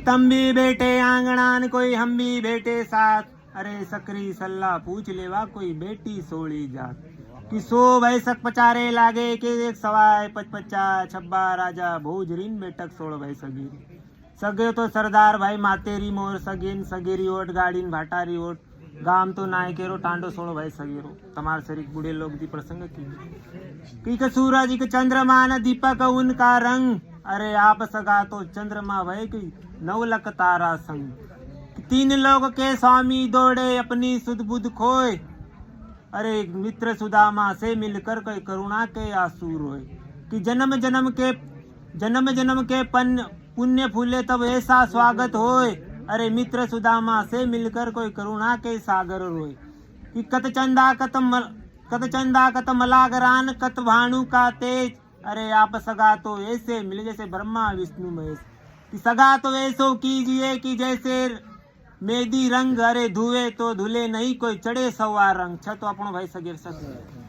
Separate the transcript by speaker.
Speaker 1: तम भी बैठे आंगणान कोई हम भी बैठे साथ, अरे सकरी सल्ला पूछ लेवा कोई बेटी सोड़ी जात। कि सो भैसक पचारे लागे के एक सवाय पचपचा छब्बा राजा भोजरीन बेटक सोड़ भाई सगीर। सगे तो सरदार भाई मातेरी मोर सगीन सगेरी ओट गाड़ीन भाटारी ओट गाम तो नाय केरो टांडो सोड़ो भाई सगेरो। तमार शरीक बूढ़े लोग दी प्रसंग की कि सूरज के चंद्रमा न दीपक उनका रंग, अरे आप सगा तो चंद्रमा भय की नवलक तारा संग। तीन लोग के स्वामी दौड़े अपनी सुध बुध खोए, अरे मित्र सुदामा से मिलकर कोई करुणा के आंसू रोए। कि जन्म जन्म के पुण्य फूले तब ऐसा स्वागत होए, अरे मित्र सुदामा से मिलकर कोई करुणा के सागर रोए। कि कत चंदा कत मलागरान कत भानु का तेज, अरे आप सगा तो ऐसे मिले जैसे ब्रह्मा विष्णु महेश। कि सगा तो ऐसो कीजिए कि जैसे मेदी रंग, अरे धुए तो धुले नहीं कोई चढ़े सवा रंग। छ तो આપણો ભાઈ સગીર સગીર